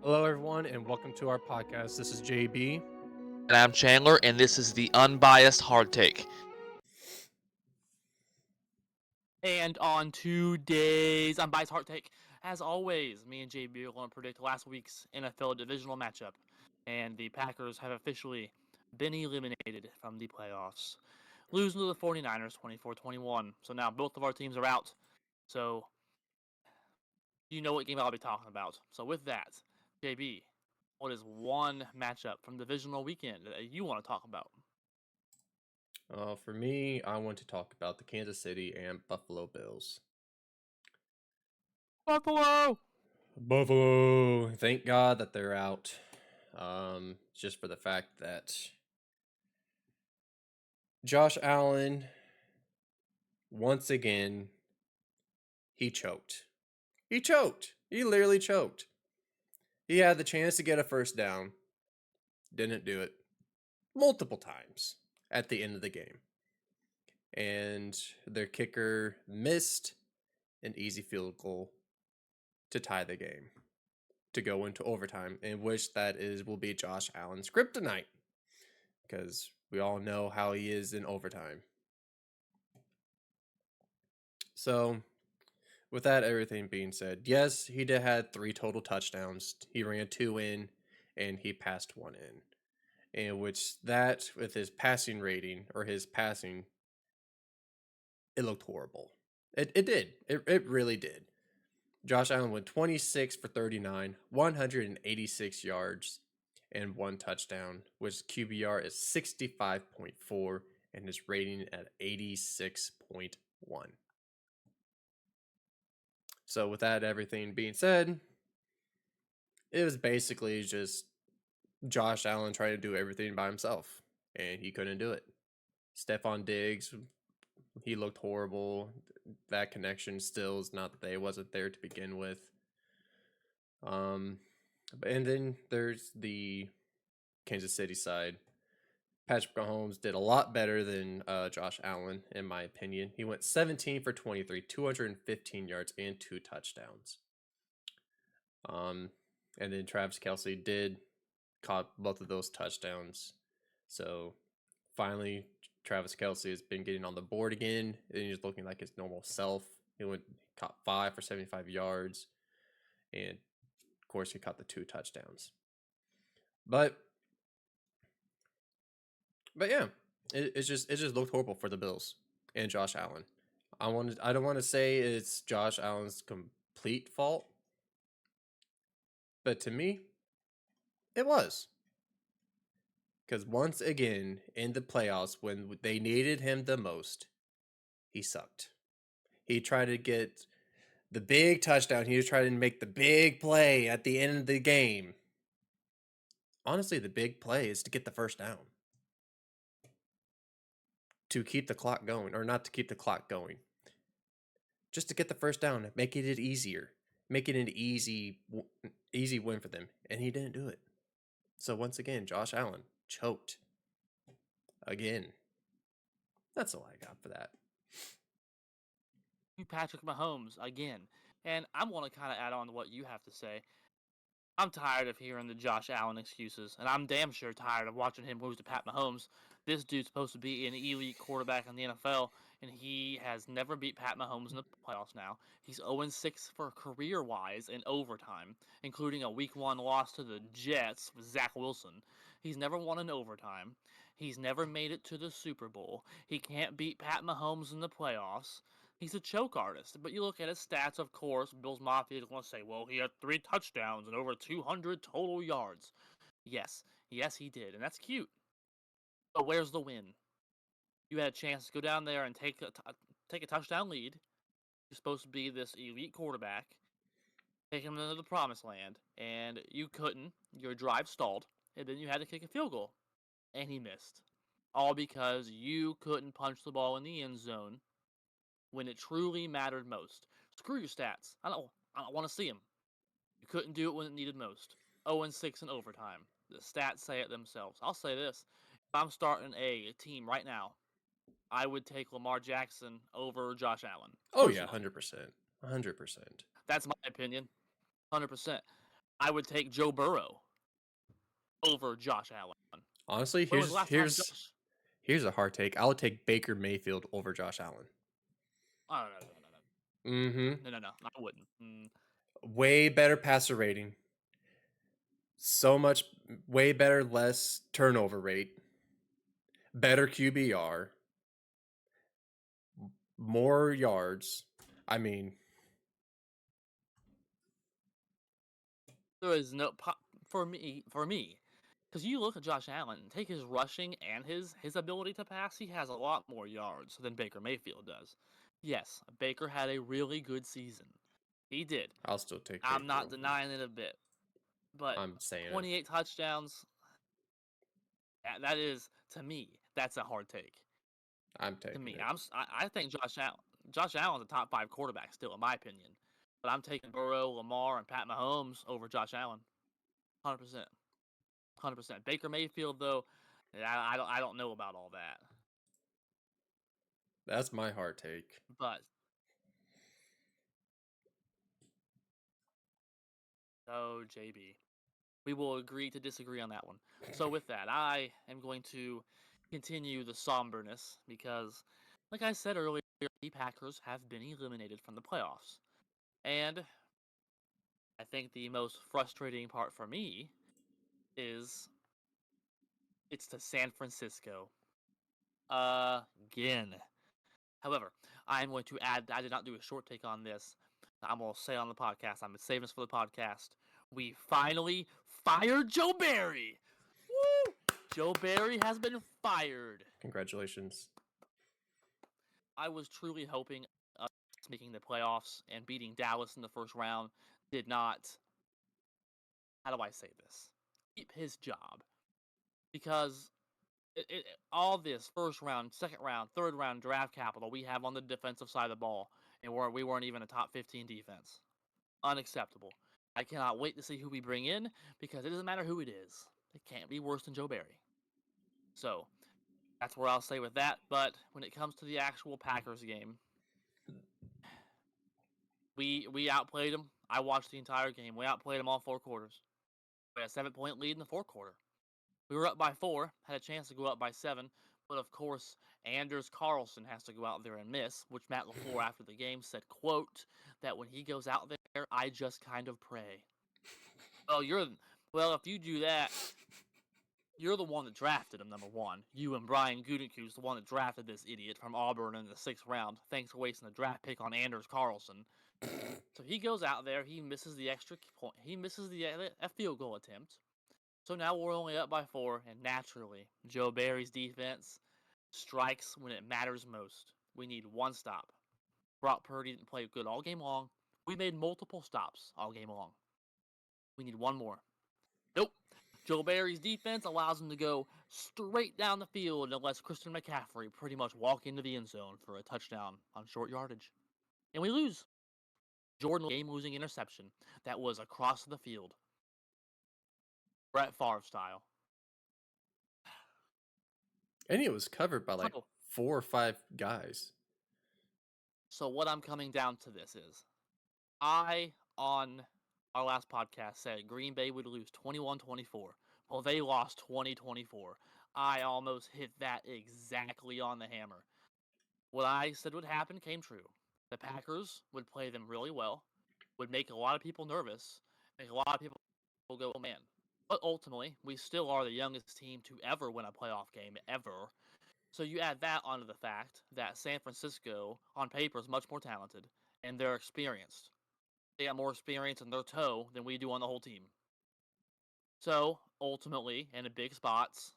Hello, everyone, and welcome to our podcast. This is JB. And I'm Chandler, and this is the Unbiased Hard Take. And on today's Unbiased Heart Take, as always, me and JB are going to predict last week's NFL divisional matchup. And the Packers have officially been eliminated from the playoffs, losing to the 49ers 24-21. So now both of our teams are out. So you know what game I'll be talking about. So with that, JB, what is one matchup from divisional weekend that you want to talk about? For me, I want to talk about the Kansas City and Buffalo Bills. Buffalo! Buffalo! Thank God that they're out. Just for the fact that Josh Allen, once again, he choked. He choked. He literally choked. He had the chance to get a first down. Didn't do it. Multiple times at the end of the game. And their kicker missed an easy field goal to tie the game, to go into overtime, in which will be Josh Allen's kryptonite, because we all know how he is in overtime. So, with that everything being said, yes, he did had 3 total touchdowns. He ran 2 in, and he passed 1 in. In which that, with his passing rating, or his passing, it looked horrible. It did. It really did. Josh Allen went 26 for 39, 186 yards, and 1 touchdown, which QBR is 65.4 and his rating at 86.1. So with that everything being said, it was basically just Josh Allen trying to do everything by himself, and he couldn't do it. Stephon Diggs, he looked horrible. That connection still is not there. It wasn't there to begin with. And then there's the Kansas City side. Patrick Mahomes did a lot better than Josh Allen, in my opinion. He went 17 for 23, 215 yards, and 2 touchdowns. And then Travis Kelce caught both of those touchdowns. So finally, Travis Kelce has been getting on the board again, and he's looking like his normal self. He caught 5 for 75 yards, and of course, he caught the 2 touchdowns. But yeah, it just looked horrible for the Bills and Josh Allen. I don't want to say it's Josh Allen's complete fault, but to me, it was. Because once again, in the playoffs, when they needed him the most, he sucked. He tried to get the big touchdown. He was trying to make the big play at the end of the game. Honestly, the big play is to get the first down. To keep the clock going, or not to keep the clock going. Just to get the first down, making it easier. Making it an easy win for them. And he didn't do it. So once again, Josh Allen choked. Again. That's all I got for that. Patrick Mahomes again. And I want to kind of add on to what you have to say. I'm tired of hearing the Josh Allen excuses, and I'm damn sure tired of watching him lose to Pat Mahomes. This dude's supposed to be an elite quarterback in the NFL, and he has never beat Pat Mahomes in the playoffs now. He's 0-6 for career-wise in overtime, including a Week 1 loss to the Jets with Zach Wilson. He's never won in overtime. He's never made it to the Super Bowl. He can't beat Pat Mahomes in the playoffs. He's a choke artist. But you look at his stats, of course, Bills Mafia is going to say, well, he had 3 touchdowns and over 200 total yards. Yes, he did, and that's cute. But where's the win? You had a chance to go down there and take a touchdown lead. You're supposed to be this elite quarterback, take him into the promised land, and you couldn't. Your drive stalled, and then you had to kick a field goal, and he missed. All because you couldn't punch the ball in the end zone when it truly mattered most. Screw your stats. I don't want to see them. You couldn't do it when it needed most. 0-6 in overtime. The stats say it themselves. I'll say this. If I'm starting a team right now, I would take Lamar Jackson over Josh Allen. Oh, yeah, 100%. 100%. That's my opinion. 100%. I would take Joe Burrow over Josh Allen. Honestly, When was the last time Josh? here's a hard take. I would take Baker Mayfield over Josh Allen. Oh, no. Mm-hmm. No. I wouldn't. Way better passer rating. So much way better, less turnover rate. Better QBR. More yards. I mean, There is no for me. Because you look at Josh Allen, take his rushing and his ability to pass, he has a lot more yards than Baker Mayfield does. Yes, Baker had a really good season. He did. I'll still take I'm Baker not over. denying it a bit. But I'm saying it. 28 touchdowns, that is, to me, that's a hard take. I'm To taking me, it. I think Josh Allen's a top 5 quarterback still, in my opinion. But I'm taking Burrow, Lamar, and Pat Mahomes over Josh Allen. 100%. 100%. Baker Mayfield, though, I don't know about all that. That's my hard take. But oh, JB, we will agree to disagree on that one. So with that, I am going to continue the somberness because, like I said earlier, the Packers have been eliminated from the playoffs, and I think the most frustrating part for me is it's to San Francisco again. However, I'm going to add, I did not do a short take on this. I'm going to say on the podcast, I'm saving this for the podcast. We finally fired Joe Barry. Woo! Joe Barry has been fired. Congratulations. I was truly hoping us making the playoffs and beating Dallas in the first round did not, how do I say this, keep his job. Because all this first round, second round, third round draft capital we have on the defensive side of the ball, and we weren't even a top 15 defense. Unacceptable. I cannot wait to see who we bring in because it doesn't matter who it is. It can't be worse than Joe Barry. So that's where I'll stay with that. But when it comes to the actual Packers game, we outplayed them. I watched the entire game. We outplayed them all 4 quarters. We had a 7-point lead in the fourth quarter. We were up by 4, had a chance to go up by 7, but of course, Anders Carlson has to go out there and miss, which Matt LaFleur after the game said, quote, that when he goes out there, I just kind of pray. Well, if you do that, you're the one that drafted him, number one. You and Brian Gutekunst, the one that drafted this idiot from Auburn in the 6th round. Thanks for wasting the draft pick on Anders Carlson. So he goes out there, he misses the extra point. He misses the field goal attempt. So now we're only up by 4, and naturally, Joe Barry's defense strikes when it matters most. We need one stop. Brock Purdy didn't play good all game long. We made multiple stops all game long. We need one more. Nope. Joe Barry's defense allows him to go straight down the field and lets Christian McCaffrey pretty much walk into the end zone for a touchdown on short yardage. And we lose. Jordan game-losing interception that was across the field. Brett Favre style. And it was covered by like So, 4 or 5 guys. So what I'm coming down to this is, I, on our last podcast, said Green Bay would lose 21-24. Well, they lost 20-24. I almost hit that exactly on the hammer. What I said would happen came true. The Packers would play them really well, would make a lot of people nervous, make a lot of people go, oh man. But ultimately, we still are the youngest team to ever win a playoff game, ever. So you add that onto the fact that San Francisco, on paper, is much more talented, and they're experienced. They got more experience in their toe than we do on the whole team. So, ultimately, in the big spots,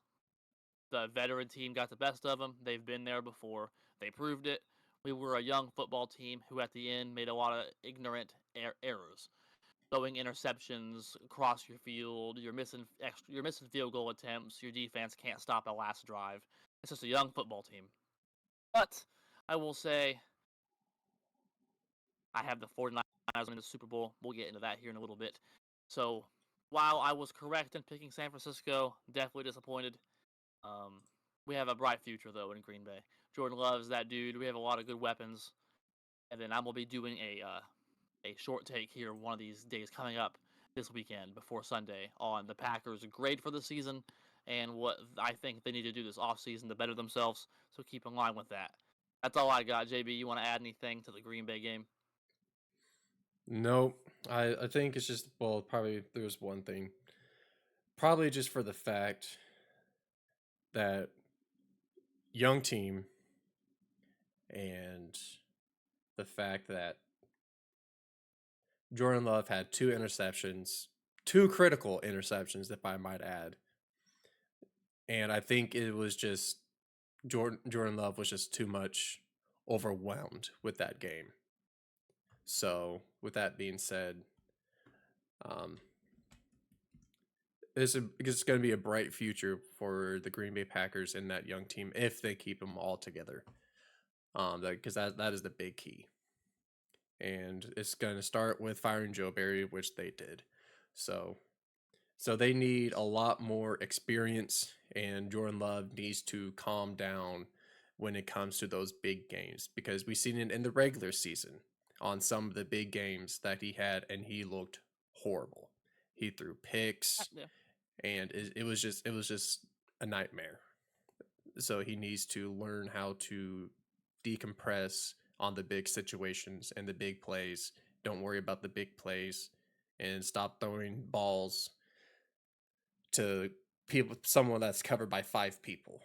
the veteran team got the best of them. They've been there before. They proved it. We were a young football team who, at the end, made a lot of ignorant errors. Throwing interceptions across your field, you're missing field goal attempts, your defense can't stop a last drive. It's just a young football team. But I will say I have the 49ers in the Super Bowl. We'll get into that here in a little bit. So while I was correct in picking San Francisco, definitely disappointed. We have a bright future, though, in Green Bay. Jordan Love's that dude. We have a lot of good weapons. And then I'm going to be doing a short take here one of these days coming up this weekend before Sunday on the Packers' grade for the season and what I think they need to do this offseason to better themselves. So keep in line with that. That's all I got, JB. You want to add anything to the Green Bay game? Nope. I think it's just, well, probably there's one thing. Probably just for the fact that young team and the fact that Jordan Love had 2 interceptions, 2 critical interceptions, if I might add. And I think it was just Jordan Love was just too much overwhelmed with that game. So, with that being said, it's going to be a bright future for the Green Bay Packers and that young team if they keep them all together. Because that is the big key. And it's going to start with firing Joe Barry, which they did. So they need a lot more experience, and Jordan Love needs to calm down when it comes to those big games, because we've seen it in the regular season on some of the big games that he had, and he looked horrible. He threw picks, Yeah. and it was just a nightmare. So he needs to learn how to decompress on the big situations and the big plays. Don't worry about the big plays, and stop throwing balls to someone that's covered by 5 people.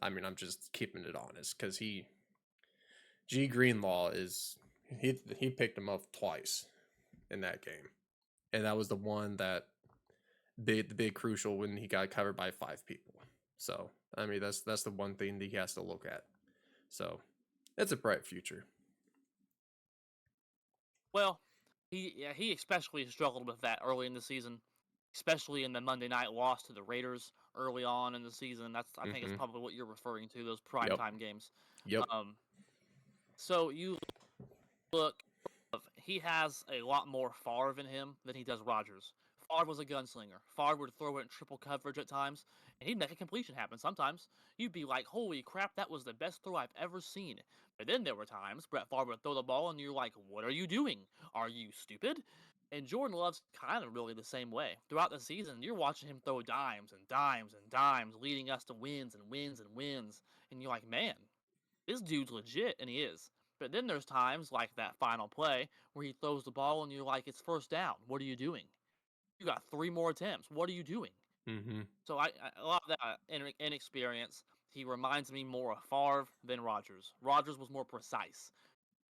I mean, I'm just keeping it honest, because G Greenlaw he picked him up twice in that game, and that was the one that the big crucial when he got covered by 5 people. So I mean, that's the one thing that he has to look at. So it's a bright future. Well, he especially struggled with that early in the season, especially in the Monday night loss to the Raiders early on in the season. I think it's probably what you're referring to, those Yep. primetime games. Yep. So you look, he has a lot more Favre in him than he does Rodgers. Favre was a gunslinger. Favre would throw it in triple coverage at times, and he'd make a completion happen. Sometimes you'd be like, "Holy crap, that was the best throw I've ever seen." But then there were times Brett Favre would throw the ball, and you're like, "What are you doing? Are you stupid?" And Jordan Love's kind of really the same way. Throughout the season, you're watching him throw dimes and dimes and dimes, leading us to wins and wins and wins. And you're like, "Man, this dude's legit," and he is. But then there's times like that final play where he throws the ball and you're like, "It's first down. What are you doing? You got 3 more attempts. What are you doing?" Mm-hmm. So I a lot of that inexperience. He reminds me more of Favre than Rodgers. Rodgers was more precise.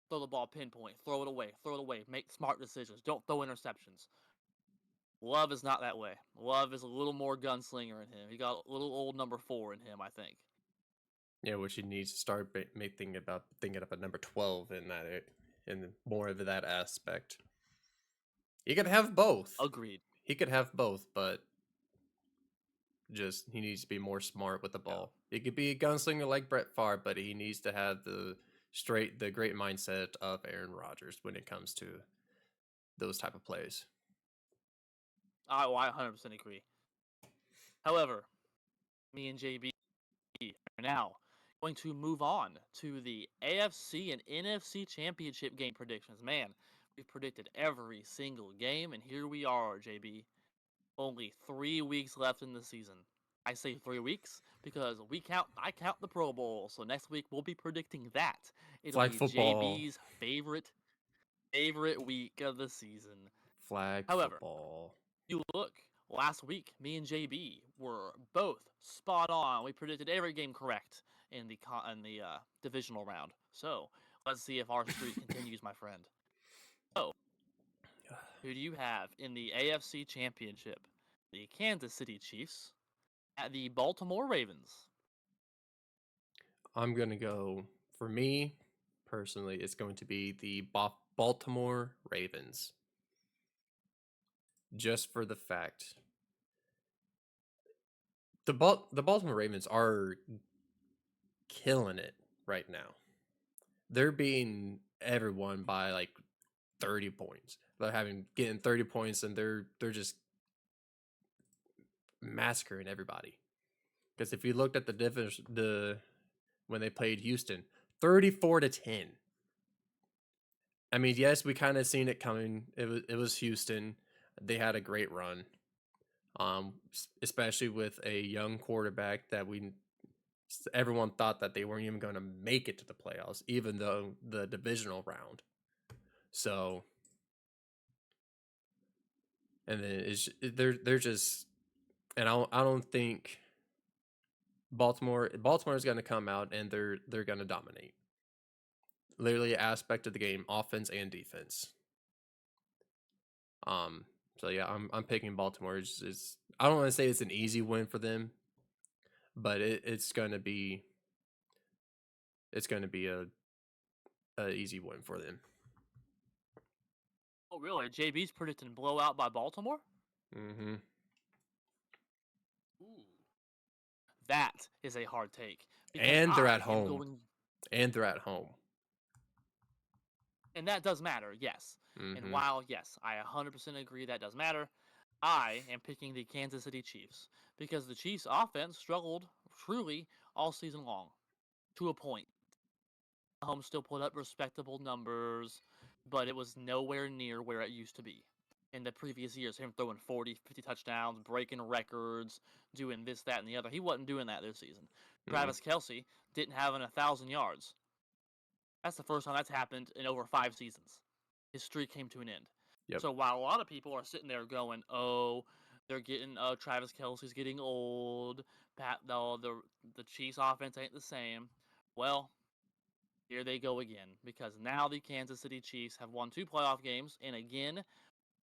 Throw the ball pinpoint, throw it away, make smart decisions, don't throw interceptions. Love is not that way. Love is a little more gunslinger in him. He got a little old number 4 in him, I think. Yeah, which he needs to start thinking about number 12 in in more of that aspect. He could have both. Agreed. He could have both, but just he needs to be more smart with the ball. He could be a gunslinger like Brett Favre, but he needs to have the great mindset of Aaron Rodgers when it comes to those type of plays. I 100% agree. However, me and JB are now going to move on to the AFC and NFC Championship game predictions. Man, we've predicted every single game, and here we are, JB. Only 3 weeks left in the season. I say 3 weeks because I count the Pro Bowl, so next week we'll be predicting that. It'll Flag be football. JB's favorite week of the season. Flag However, football. you look, last week, me and JB were both spot on. We predicted every game correct in the divisional round. So let's see if our streak continues, my friend. So, who do you have in the AFC Championship? The Kansas City Chiefs at the Baltimore Ravens. I'm going to go, for me personally, it's going to be the Baltimore Ravens. Just for the fact the Baltimore Ravens are killing it right now. They're beating everyone by like 30 points. They're getting 30 points, and they're just massacring everybody. Because if you looked at when they played Houston, 34-10. I mean, yes, we kind of seen it coming. It was Houston, They had a great run, especially with a young quarterback that everyone thought that they weren't even going to make it to the playoffs, even though the divisional round. So, and then they're just, and I don't think Baltimore is going to come out and they're going to dominate. Literally, aspect of the game, offense and defense. So yeah, I'm picking Baltimore. I don't want to say it's an easy win for them, but it's going to be a easy win for them. Oh, really? JB's predicting blowout by Baltimore? Mm-hmm. Ooh. That is a hard take. And they're at home. And they're at home. And that does matter, yes. Mm-hmm. And while, yes, I 100% agree that does matter, I am picking the Kansas City Chiefs because the Chiefs' offense struggled truly all season long, to a point. Mahomes still put up respectable numbers, but it was nowhere near where it used to be. In the previous years, him throwing 40, 50 touchdowns, breaking records, doing this, that, and the other. He wasn't doing that this season. Travis Kelce didn't have 1,000 yards. That's the first time that's happened in over 5 seasons. His streak came to an end. Yep. So while a lot of people are sitting there going, "Oh, they're getting Travis Kelce's getting old. The Chiefs' offense ain't the same." Well, here they go again because now the Kansas City Chiefs have won 2 playoff games, and again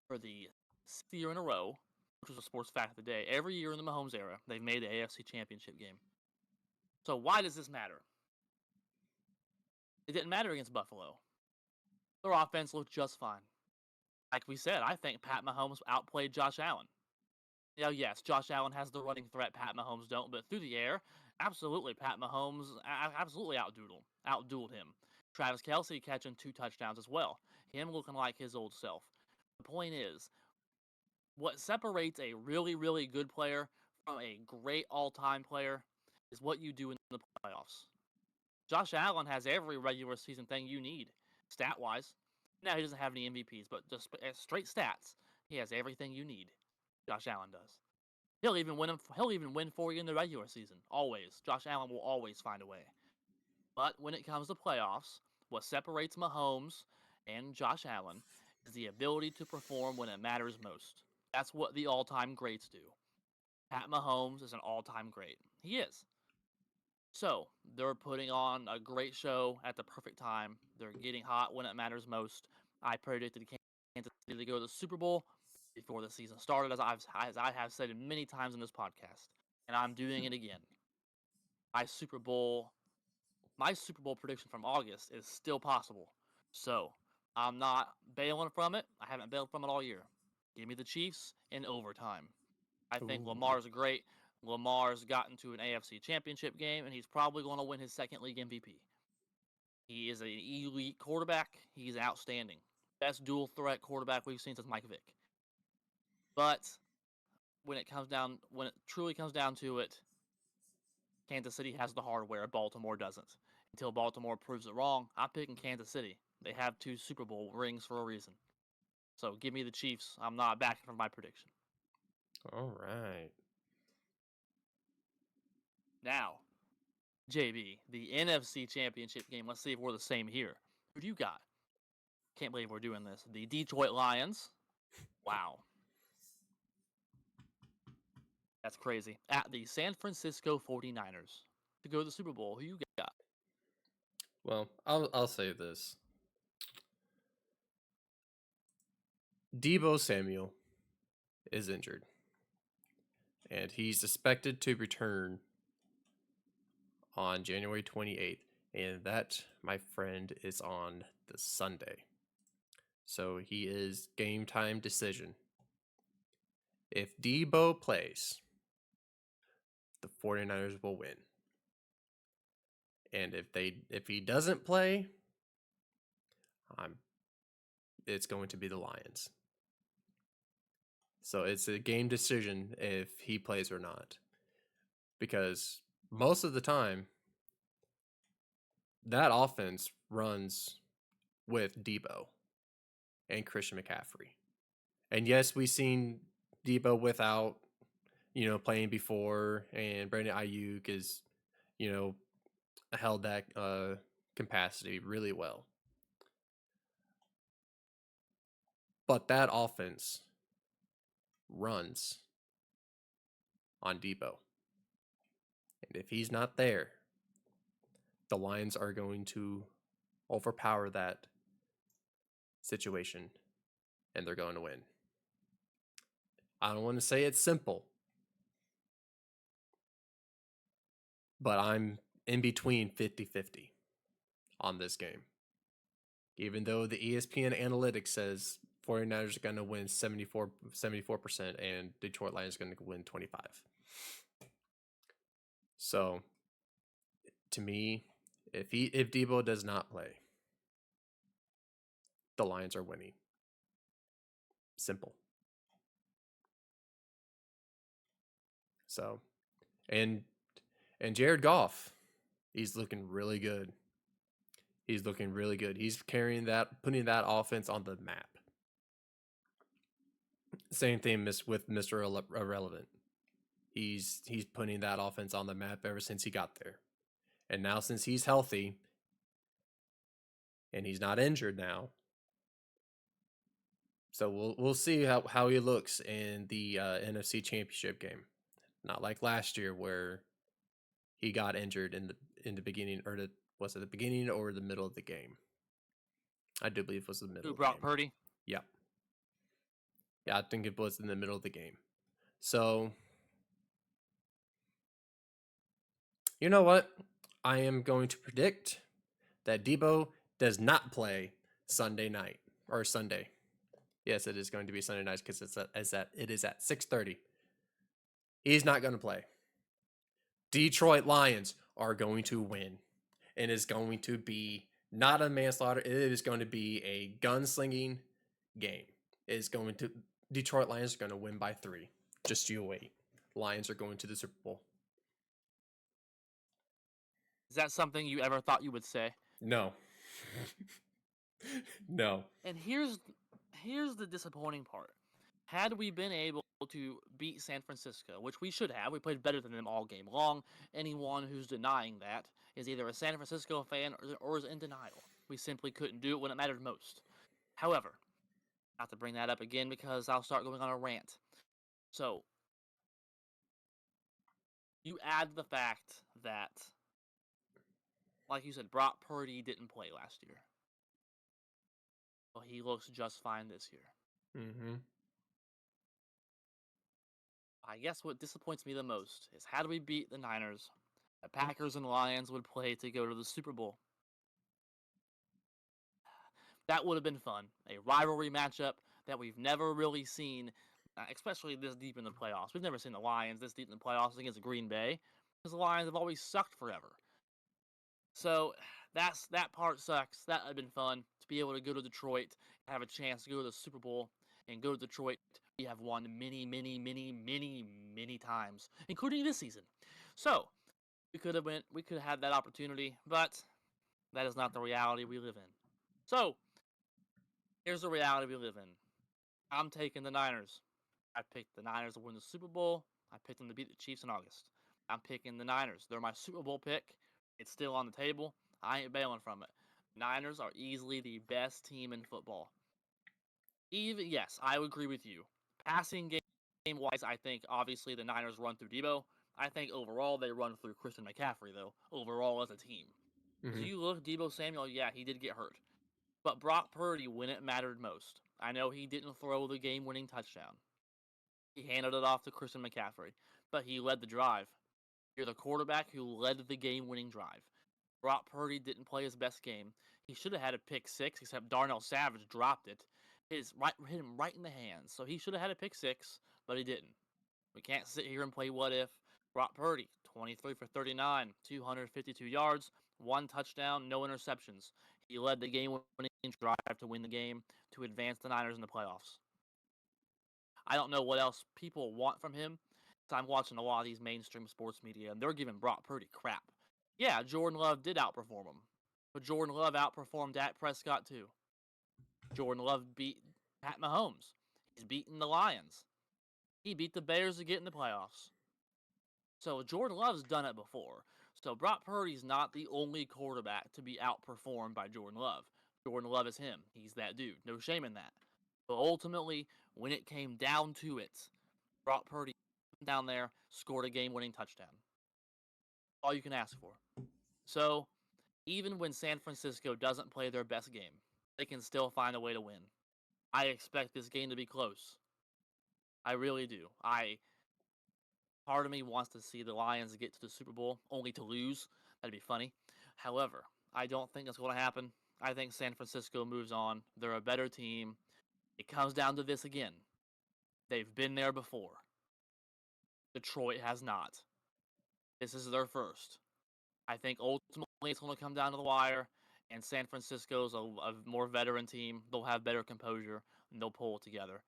for the 6th year in a row, which was a sports fact of the day. Every year in the Mahomes era, they've made the AFC Championship game. So why does this matter? It didn't matter against Buffalo. Their offense looked just fine. Like we said, I think Pat Mahomes outplayed Josh Allen. Now, yes, Josh Allen has the running threat Pat Mahomes don't, but through the air, absolutely, Pat Mahomes absolutely outdueled him. Travis Kelce catching 2 touchdowns as well. Him looking like his old self. The point is, what separates a really, really good player from a great all-time player is what you do in the playoffs. Josh Allen has every regular season thing you need, stat-wise. Now, he doesn't have any MVPs, but just straight stats, he has everything you need. Josh Allen does. He'll even win for you in the regular season. Always. Josh Allen will always find a way. But when it comes to playoffs, what separates Mahomes and Josh Allen is the ability to perform when it matters most. That's what the all-time greats do. Pat Mahomes is an all-time great. He is. So, they're putting on a great show at the perfect time. They're getting hot when it matters most. I predicted Kansas City to go to the Super Bowl before the season started, as I have said many times in this podcast, and I'm doing it again. My Super Bowl prediction from August is still possible. So, I'm not bailing from it. I haven't bailed from it all year. Give me the Chiefs in overtime. I think Lamar's great. Lamar's gotten to an AFC Championship game, and he's probably going to win his 2nd league MVP. He is an elite quarterback. He's outstanding. Best dual threat quarterback we've seen since Mike Vick. But when it truly comes down to it, Kansas City has the hardware. Baltimore doesn't. Until Baltimore proves it wrong, I'm picking Kansas City. They have 2 Super Bowl rings for a reason. So give me the Chiefs. I'm not backing from my prediction. All right. Now, JB, the NFC Championship game. Let's see if we're the same here. Who do you got? Can't believe we're doing this. The Detroit Lions. Wow. That's crazy. At the San Francisco 49ers to go to the Super Bowl. Who you got? Well, I'll say this. Deebo Samuel is injured, and he's expected to return on January 28th, and that, my friend, is on the Sunday. So he is game time decision. If Deebo plays, the 49ers will win. And if he doesn't play, it's going to be the Lions. So it's a game decision if he plays or not. Because most of the time, that offense runs with Deebo and Christian McCaffrey. And yes, we seen Debo without, playing before, and Brandon Ayuk is, you know, held that capacity really well. But that offense runs on Debo. And if he's not there, the Lions are going to overpower that situation and they're going to win. I don't want to say it's simple, but I'm in between 50-50 on this game. Even though the ESPN analytics says 49ers are going to win 74% and Detroit Lions are going to win 25. So, to me, if Debo does not play, the Lions are winning. Simple. So, and Jared Goff, he's looking really good. He's looking really good. He's carrying that, putting that offense on the map. Same thing with Mr. Irrelevant. He's putting that offense on the map ever since he got there. And now since he's healthy and he's not injured now, so we'll see how he looks in the NFC Championship game. Not like last year where he got injured in the beginning, or was it the beginning or the middle of the game? I do believe it was the middle. Who brought Purdy? Yeah. Yeah, I think it was in the middle of the game. So, you know what? I am going to predict that Debo does not play Sunday night or Sunday. Yes, it is going to be Sunday night because it is at 6:30. He's not going to play. Detroit Lions are going to win, and it's going to be not a manslaughter. It is going to be a gunslinging game. Detroit Lions are going to win by 3. Just you wait. Lions are going to the Super Bowl. Is that something you ever thought you would say? No. No. And here's the disappointing part. Had we been able to beat San Francisco, which we should have, we played better than them all game long. Anyone who's denying that is either a San Francisco fan or is in denial. We simply couldn't do it when it mattered most. However, not to bring that up again because I'll start going on a rant. So, you add the fact that, like you said, Brock Purdy didn't play last year. Well, he looks just fine this year. Mm-hmm. I guess what disappoints me the most is had we beat the Niners, the Packers and Lions would play to go to the Super Bowl. That would have been fun. A rivalry matchup that we've never really seen, especially this deep in the playoffs. We've never seen the Lions this deep in the playoffs against Green Bay because the Lions have always sucked forever. So that part sucks. That would have been fun to be able to go to Detroit, have a chance to go to the Super Bowl, and go to Detroit. We have won many, many, many, many, many times, including this season. So we could have had that opportunity, but that is not the reality we live in. So here's the reality we live in. I'm taking the Niners. I picked the Niners to win the Super Bowl. I picked them to beat the Chiefs in August. I'm picking the Niners. They're my Super Bowl pick. It's still on the table. I ain't bailing from it. Niners are easily the best team in football. Yes, I would agree with you. Passing game wise, I think obviously the Niners run through Debo. I think overall they run through Christian McCaffrey though. Overall as a team. Mm-hmm. So you look Debo Samuel, yeah, he did get hurt. But Brock Purdy, when it mattered most, I know he didn't throw the game-winning touchdown. He handed it off to Christian McCaffrey, but he led the drive. You're the quarterback who led the game-winning drive. Brock Purdy didn't play his best game. He should have had a pick six, except Darnell Savage dropped it. Hit him right in the hands. So he should have had a pick six, but he didn't. We can't sit here and play what if. Brock Purdy, 23 for 39, 252 yards, 1 touchdown, no interceptions. He led the game-winning drive to win the game to advance the Niners in the playoffs. I don't know what else people want from him. So I'm watching a lot of these mainstream sports media, and they're giving Brock Purdy crap. Yeah, Jordan Love did outperform him, but Jordan Love outperformed Dak Prescott too. Jordan Love beat Pat Mahomes. He's beaten the Lions. He beat the Bears to get in the playoffs. So Jordan Love's done it before. So Brock Purdy's not the only quarterback to be outperformed by Jordan Love. Jordan Love is him. He's that dude. No shame in that. But ultimately, when it came down to it, Brock Purdy down there scored a game-winning touchdown. All you can ask for. So even when San Francisco doesn't play their best game, they can still find a way to win. I expect this game to be close. I really do. Part of me wants to see the Lions get to the Super Bowl only to lose. That'd be funny. However, I don't think that's going to happen. I think San Francisco moves on. They're a better team. It comes down to this again. They've been there before. Detroit has not. This is their first. I think ultimately it's going to come down to the wire, and San Francisco's a more veteran team. They'll have better composure, and they'll pull it together.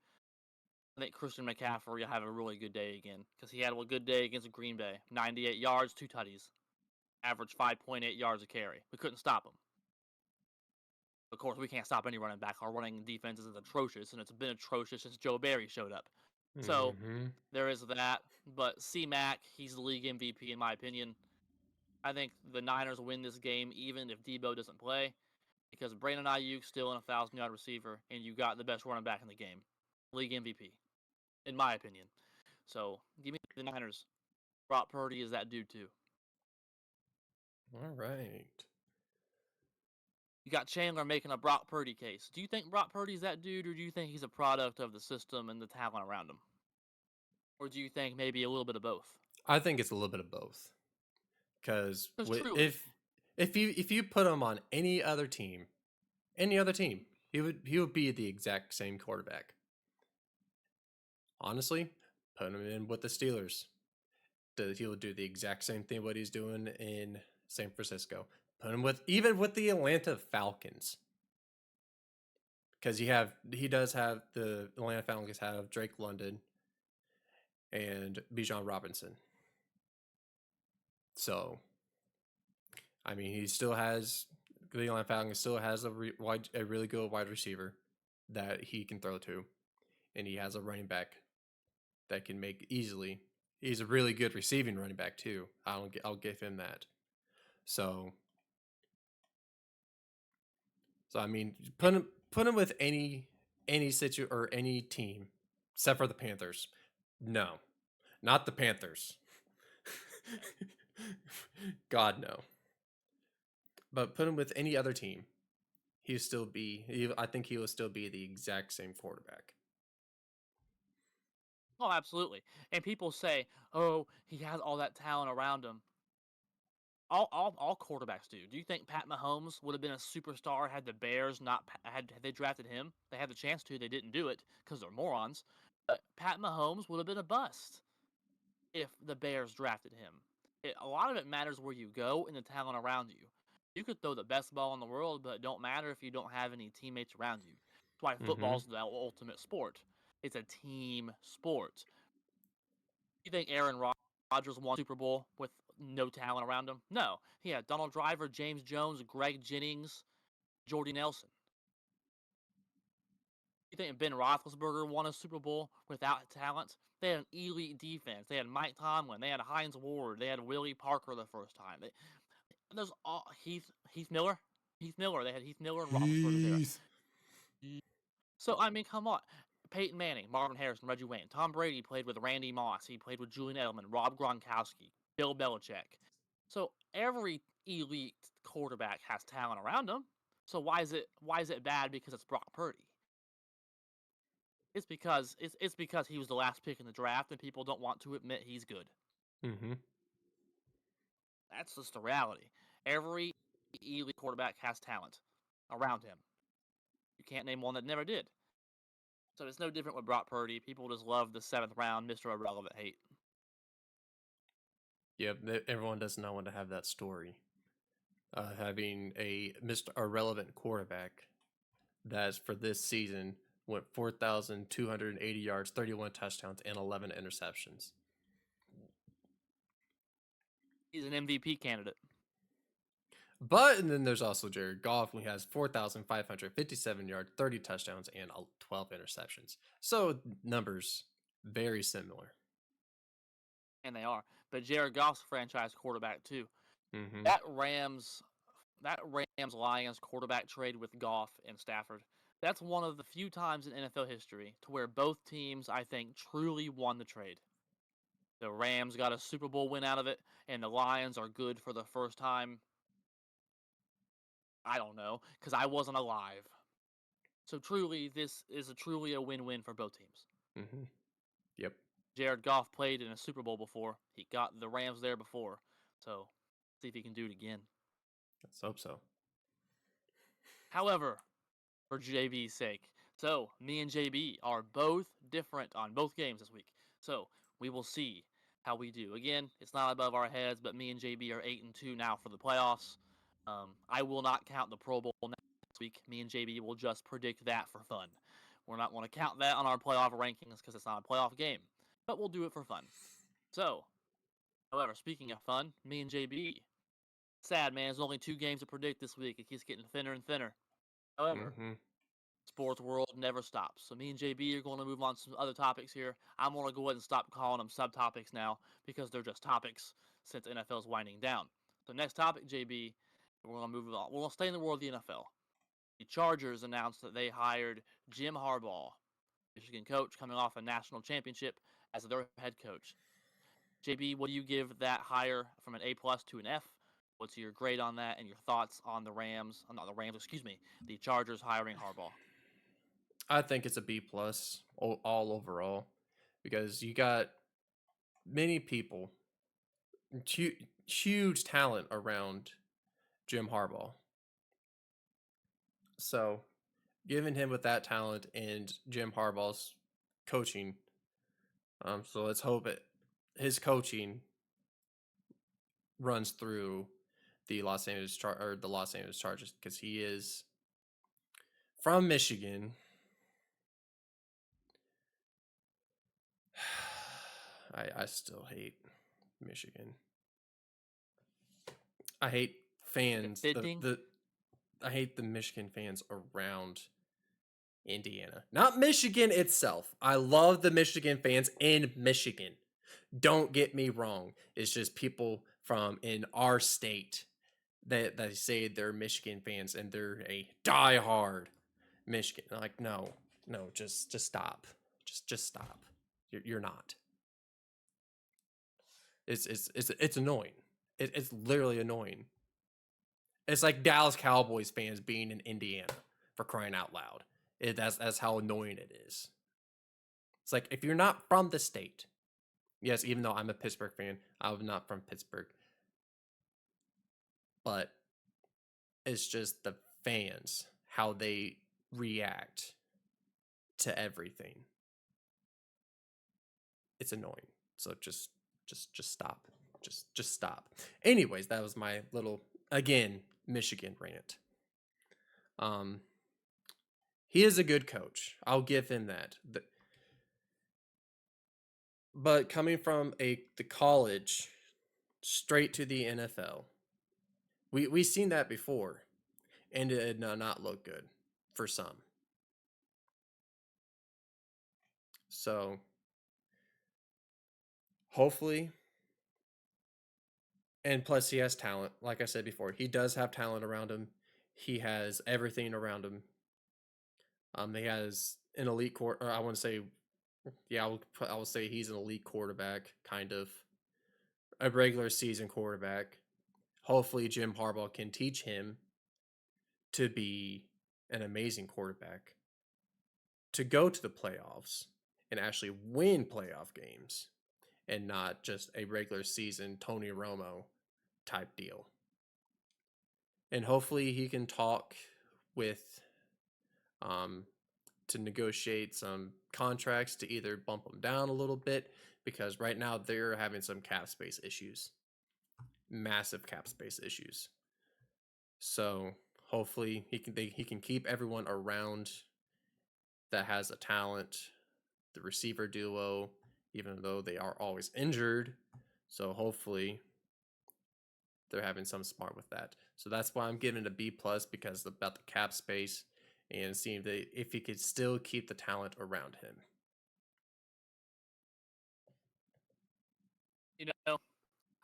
I think Christian McCaffrey will have a really good day again because he had a good day against Green Bay. 98 yards, 2 tutties. Average 5.8 yards a carry. We couldn't stop him. Of course, we can't stop any running back. Our running defense is atrocious, and it's been atrocious since Joe Barry showed up. So there is that. But C-Mac, he's the league MVP in my opinion. I think the Niners win this game even if Debo doesn't play because Brandon Ayuk's still an 1,000-yard receiver, and you got the best running back in the game. League MVP, in my opinion. So give me the Niners. Brock Purdy is that dude too. All right. You got Chandler making a Brock Purdy case. Do you think Brock Purdy's that dude, or do you think he's a product of the system and the talent around him? Or do you think maybe a little bit of both? I think it's a little bit of both. Because truly. if you put him on any other team, he would be the exact same quarterback. Honestly, put him in with the Steelers. He will do the exact same thing what he's doing in San Francisco. Put him with the Atlanta Falcons. Because he does have the Atlanta Falcons have Drake London and Bijan Robinson. So, I mean, he still has the Atlanta Falcons still has a really good wide receiver that he can throw to, and he has a running back that can make easily. He's a really good receiving running back too. I'll give him that. So I mean, put him with any situ or any team, except for the Panthers. No, not the Panthers. God no. But put him with any other team, I think he will still be the exact same quarterback. Oh, absolutely. And people say, "Oh, he has all that talent around him." All quarterbacks do. Do you think Pat Mahomes would have been a superstar had the Bears not had they drafted him? They had the chance to. They didn't do it because they're morons. But Pat Mahomes would have been a bust if the Bears drafted him. A lot of it matters where you go and the talent around you. You could throw the best ball in the world, but it don't matter if you don't have any teammates around you. That's why football's the ultimate sport. It's a team sport. You think Aaron Rodgers won Super Bowl with no talent around him? No. He had Donald Driver, James Jones, Greg Jennings, Jordy Nelson. You think Ben Roethlisberger won a Super Bowl without talent? They had an elite defense. They had Mike Tomlin. They had Hines Ward. They had Willie Parker the first time. There's all Heath Miller. They had Heath Miller and Roethlisberger there. So I mean, come on. Peyton Manning, Marvin Harrison, Reggie Wayne. Tom Brady played with Randy Moss. He played with Julian Edelman, Rob Gronkowski, Bill Belichick. So every elite quarterback has talent around him. So why is it bad because it's Brock Purdy? It's because he was the last pick in the draft and people don't want to admit he's good. Mm-hmm. That's just the reality. Every elite quarterback has talent around him. You can't name one that never did. So it's no different with Brock Purdy. People just love the 7th round Mr. Irrelevant hate. Yep, everyone does not want to have that story. Having a Mr. Irrelevant quarterback that's for this season went 4,280 yards, 31 touchdowns, and 11 interceptions. He's an MVP candidate. But and then there's also Jared Goff, who has 4,557 yards, 30 touchdowns, and 12 interceptions. So numbers very similar. And they are. But Jared Goff's franchise quarterback too. Mm-hmm. That Rams Lions quarterback trade with Goff and Stafford. That's one of the few times in NFL history to where both teams, I think, truly won the trade. The Rams got a Super Bowl win out of it, and the Lions are good for the first time. I don't know, because I wasn't alive. So truly, this is truly a win-win for both teams. Mm-hmm. Yep. Jared Goff played in a Super Bowl before. He got the Rams there before. So see if he can do it again. Let's hope so. However, for JB's sake, so me and JB are both different on both games this week. So we will see how we do. Again, it's not above our heads, but me and JB are 8-2 now for the playoffs. I will not count the Pro Bowl next week. Me and JB will just predict that for fun. We're not going to count that on our playoff rankings because it's not a playoff game, but we'll do it for fun. So, however, speaking of fun, me and JB, sad man, there's only 2 games to predict this week. It keeps getting thinner and thinner. However, Mm-hmm. sports world never stops. So me and JB are going to move on to some other topics here. I'm going to go ahead and stop calling them subtopics now because they're just topics since NFL is winding down. So next topic, JB, we're going to move on. We're going to stay in the world of the NFL. The Chargers announced that they hired Jim Harbaugh, Michigan coach, coming off a national championship, as their head coach. JB, what do you give that hire from an A plus to an F? What's your grade on that and your thoughts on the the Chargers hiring Harbaugh? I think it's a B plus all overall because you got many people, huge talent around Jim Harbaugh. So, giving him with that talent and Jim Harbaugh's coaching, so let's hope his coaching runs through the Los Angeles Chargers because he is from Michigan. I still hate Michigan. I hate fans. I hate the Michigan fans around Indiana. Not Michigan itself. I love the Michigan fans in Michigan. Don't get me wrong. It's just people from in our state that say they're Michigan fans and they're a diehard Michigan. Like, no, just stop. Just stop. You're not. It's annoying. It's literally annoying. It's like Dallas Cowboys fans being in Indiana, for crying out loud. That's how annoying it is. It's like if you're not from the state, yes, even though I'm a Pittsburgh fan, I'm not from Pittsburgh, but it's just the fans how they react to everything. It's annoying. So just stop. Just stop. Anyways, that was my little again Michigan rant. He is a good coach. I'll give him that. But coming from the college straight to the NFL, we've seen that before, and it did not look good for some. So hopefully, and plus he has talent. Like I said before, he does have talent around him. He has everything around him. He has an elite court. Or I want to say, yeah, I will say he's an elite quarterback, kind of a regular season quarterback. Hopefully, Jim Harbaugh can teach him to be an amazing quarterback, to go to the playoffs and actually win playoff games, and not just a regular season Tony Romo type deal. And hopefully, he can talk with to negotiate some contracts to either bump them down a little bit because right now they're having some cap space issues, massive cap space issues. So hopefully he can keep everyone around that has a talent, the receiver duo, even though they are always injured. So hopefully they're having some smart with that. So that's why I'm giving it a B plus because about the cap space and seeing if he could still keep the talent around him. You know,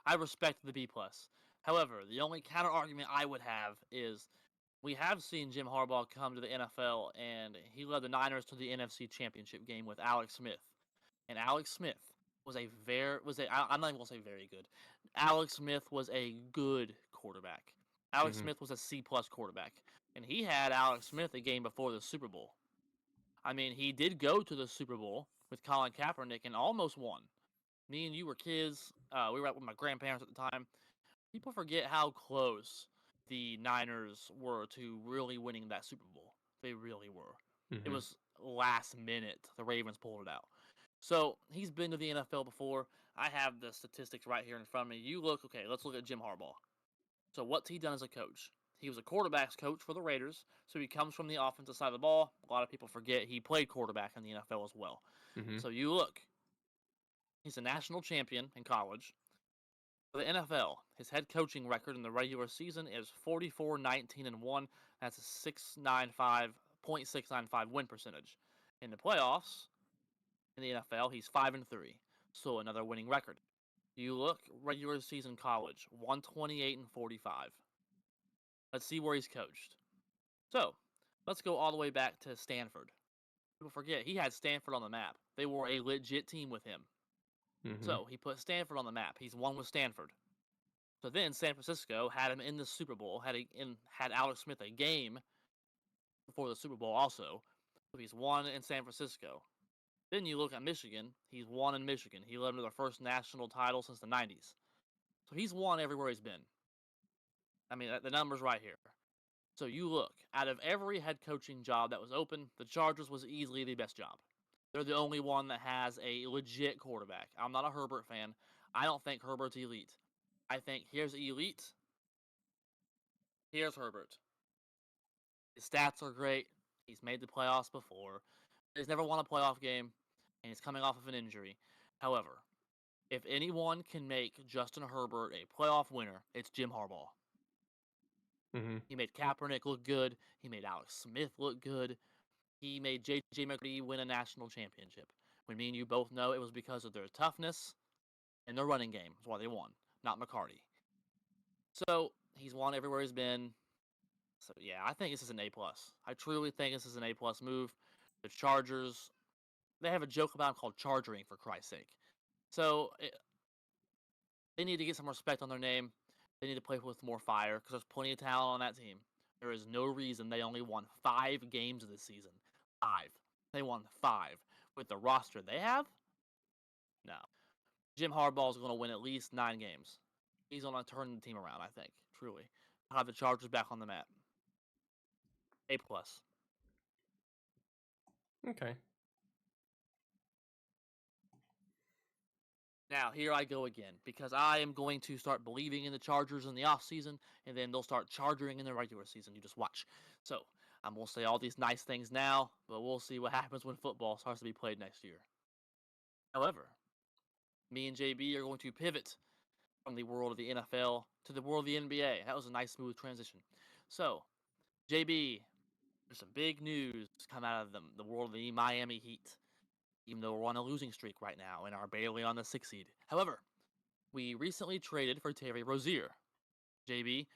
I respect the B plus. However, the only counter argument I would have is we have seen Jim Harbaugh come to the NFL, and he led the Niners to the NFC Championship game with Alex Smith. And Alex Smith was I'm not even gonna say very good. Alex Smith was a good quarterback. Alex Mm-hmm. Smith was a C plus quarterback, and he had Alex Smith a game before the Super Bowl. I mean, he did go to the Super Bowl with Colin Kaepernick and almost won. Me and you were kids. We were out with my grandparents at the time. People forget how close the Niners were to really winning that Super Bowl. They really were. It Mm-hmm. was last minute. The Ravens pulled it out. So he's been to the NFL before. I have the statistics right here in front of me. Let's look at Jim Harbaugh. So what's he done as a coach? He was a quarterbacks coach for the Raiders, so he comes from the offensive side of the ball. A lot of people forget he played quarterback in the NFL as well. Mm-hmm. So you look, he's a national champion in college. For the NFL, his head coaching record in the regular season is 44-19-1. That's a 695.695 win percentage. In the playoffs, in the NFL, he's 5-3, so another winning record. You look regular season college, 128-45. Let's see where he's coached. So, let's go all the way back to Stanford. People forget he had Stanford on the map. They were a legit team with him. Mm-hmm. So he put Stanford on the map. He's won with Stanford. So then San Francisco had him in the Super Bowl, had Alex Smith a game before the Super Bowl also. So he's won in San Francisco. Then you look at Michigan. He's won in Michigan. He led them to their first national title since the 90s. So he's won everywhere he's been. I mean, the number's right here. So you look, out of every head coaching job that was open, the Chargers was easily the best job. They're the only one that has a legit quarterback. I'm not a Herbert fan. I don't think Herbert's elite. I think here's elite. Here's Herbert. His stats are great. He's made the playoffs before. He's never won a playoff game, and he's coming off of an injury. However, if anyone can make Justin Herbert a playoff winner, it's Jim Harbaugh. Mm-hmm. He made Kaepernick look good. He made Alex Smith look good. He made J.J. McCarthy win a national championship. When me and you both know it was because of their toughness and their running game. That's why they won, not McCarty. So he's won everywhere he's been. So yeah, I think this is an A plus. I truly think this is an A plus move. The Chargers, they have a joke about him called chargering, for Christ's sake. So they need to get some respect on their name. They need to play with more fire because there's plenty of talent on that team. There is no reason they only won 5 games this season. 5. They won 5 with the roster they have. No, Jim Harbaugh is going to win at least 9 games. He's going to turn the team around. I think truly have the Chargers back on the map. A plus. Okay. Now, here I go again, because I am going to start believing in the Chargers in the offseason, and then they'll start charging in the regular season. You just watch. So, I'm going to say all these nice things now, but we'll see what happens when football starts to be played next year. However, me and JB are going to pivot from the world of the NFL to the world of the NBA. That was a nice, smooth transition. So, JB, there's some big news come out of the world of the Miami Heat. Even though we're on a losing streak right now and are barely on the 6th seed. However, we recently traded for Terry Rozier. JB,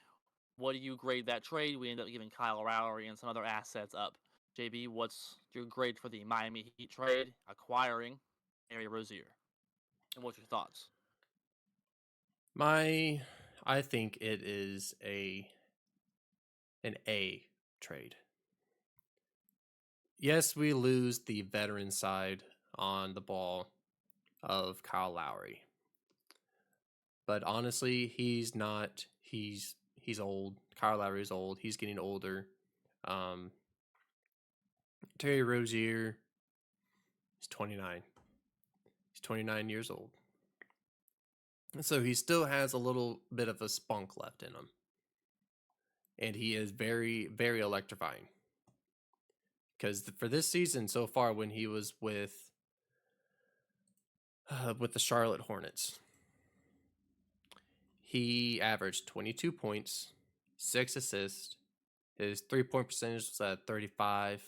what do you grade that trade? We ended up giving Kyle Lowry and some other assets up. JB, what's your grade for the Miami Heat trade, acquiring Terry Rozier? And what's your thoughts? I think it is an A trade. Yes, we lose the veteran side on the ball of Kyle Lowry. But honestly, he's old. Kyle Lowry is old. He's getting older. Terry Rozier is 29. He's 29 years old. And so he still has a little bit of a spunk left in him. And he is very, very electrifying. Because for this season so far, when he was with the Charlotte Hornets, He averaged 22 points, 6 assists. His 3-point percentage was at 35,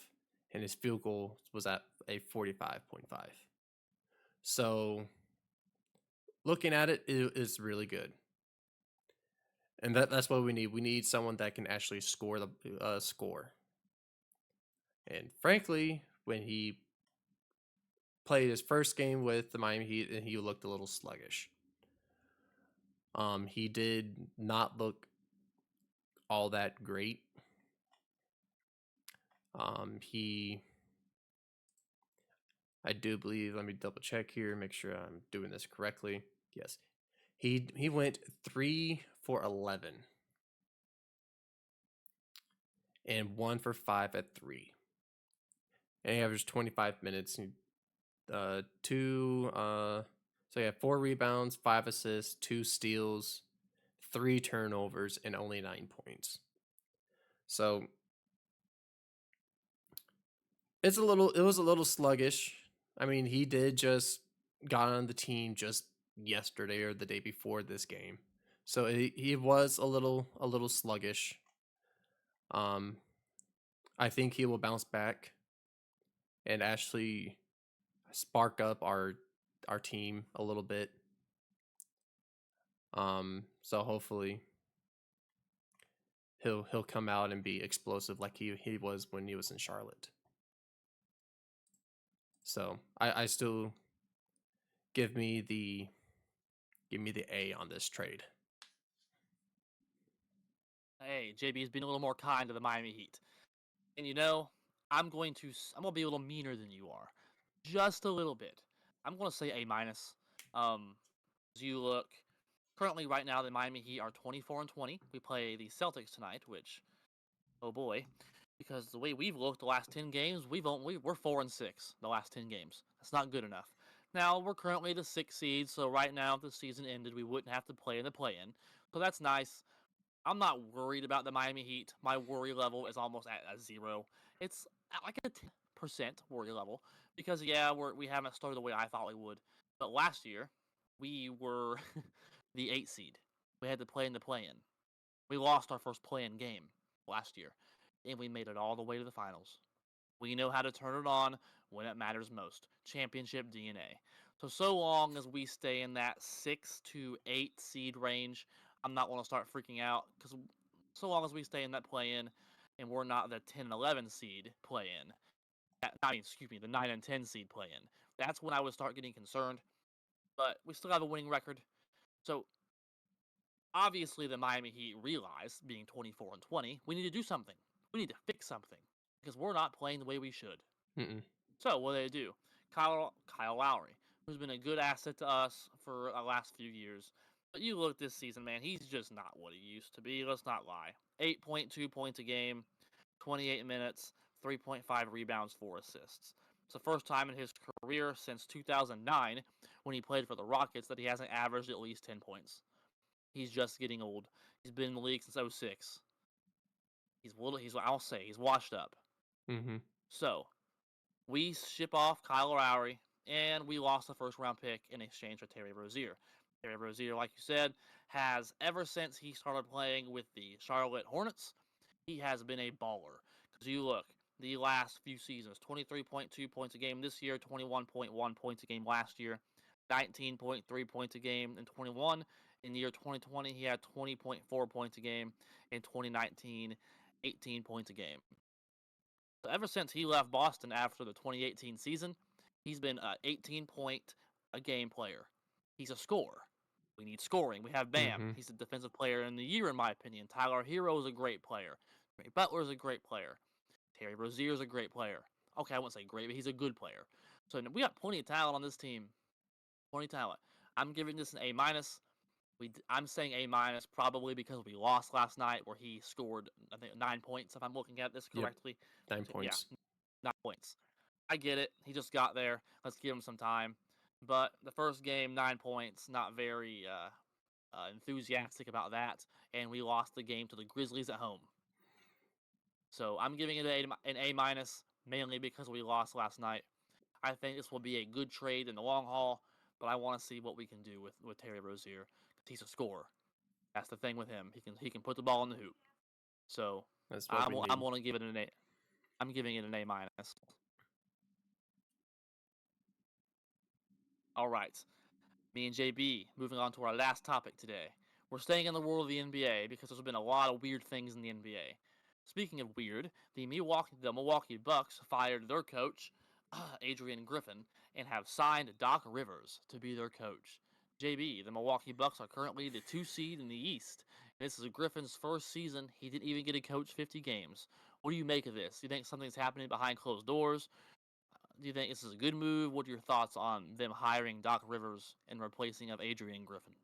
and his field goal was at a 45.5. So, looking at it, it is really good. And that's what we need. We need someone that can actually score the score. And frankly, when he played his first game with the Miami Heat, and he looked a little sluggish. He did not look all that great. I do believe. Let me double check here, make sure I'm doing this correctly. Yes, he went 3 for 11 and 1 for 5 at 3, and he averaged 25 minutes. So he had 4 rebounds, 5 assists, 2 steals, 3 turnovers, and only 9 points. So it was a little sluggish. I mean, he did just got on the team just yesterday or the day before this game. So he was a little sluggish. I think he will bounce back and actually spark up our team a little bit. So hopefully he'll come out and be explosive like he was when he was in Charlotte. So I still give me the A on this trade. Hey, JB's been a little more kind to the Miami Heat. And I'm going to be a little meaner than you are. Just a little bit. I'm going to say A minus. As you look currently right now, the Miami Heat are 24-20. We play the Celtics tonight, which, oh boy, because the way we've looked the last 10 games, we're 4-6 the last 10 games. That's not good enough. Now we're currently the 6th seed, so right now if the season ended, we wouldn't have to play in the play-in. So that's nice. I'm not worried about the Miami Heat. My worry level is almost at a 0. It's at like a 10% worry level because we haven't started the way I thought we would. But last year, we were the 8th seed. We had to play in the play-in. We lost our first play-in game last year, and we made it all the way to the finals. We know how to turn it on when it matters most. Championship DNA. So long as we stay in that 6 to 8 seed range, I'm not going to start freaking out because so long as we stay in that play-in and we're not the 10 and 11 seed play-in, the 9 and 10 seed play-in, that's when I would start getting concerned. But we still have a winning record. So obviously the Miami Heat realize, being 24-20, we need to do something. We need to fix something because we're not playing the way we should. Mm-mm. So what do? Kyle Lowry, who's been a good asset to us for the last few years. But you look this season, man, he's just not what he used to be. Let's not lie. 8.2 points a game, 28 minutes, 3.5 rebounds, 4 assists. It's the first time in his career since 2009 when he played for the Rockets that he hasn't averaged at least 10 points. He's just getting old. He's been in the league since 06. He's washed up. Mm-hmm. So, we ship off Kyle Lowry, and we lost a first-round pick in exchange for Terry Rozier. Terry Rozier, like you said, has ever since he started playing with the Charlotte Hornets, he has been a baller. Because you look, the last few seasons, 23.2 points a game this year, 21.1 points a game last year, 19.3 points a game in 21. In the year 2020, he had 20.4 points a game. In 2019, 18 points a game. So ever since he left Boston after the 2018 season, he's been an 18-point-a-game player. He's a scorer. We need scoring. We have Bam. Mm-hmm. He's the defensive player in the year, in my opinion. Tyler Hero is a great player. Ray Butler is a great player. Terry Rozier is a great player. Okay, I wouldn't say great, but he's a good player. So we got plenty of talent on this team. Plenty of talent. I'm giving this an A minus. I'm saying A minus probably because we lost last night where he scored, I think, 9 points, if I'm looking at this correctly. Yep. 9 So, points. Yeah, 9 points. I get it. He just got there. Let's give him some time. But the first game, 9 points, not very enthusiastic about that. And we lost the game to the Grizzlies at home. So I'm giving it an A minus, mainly because we lost last night. I think this will be a good trade in the long haul, but I want to see what we can do with Terry Rozier because he's a scorer. That's the thing with him. He can put the ball in the hoop. So That's what we need. I'm gonna give it an A. I'm giving it an A minus. All right, me and JB moving on to our last topic today. We're staying in the world of the NBA because there's been a lot of weird things in the NBA. Speaking of weird, the Milwaukee Bucks fired their coach, Adrian Griffin, and have signed Doc Rivers to be their coach. JB, the Milwaukee Bucks are currently the 2 seed in the East. This is Griffin's first season. He didn't even get to coach 50 games. What do you make of this? Do you think something's happening behind closed doors? Do you think this is a good move? What are your thoughts on them hiring Doc Rivers and replacing of Adrian Griffin?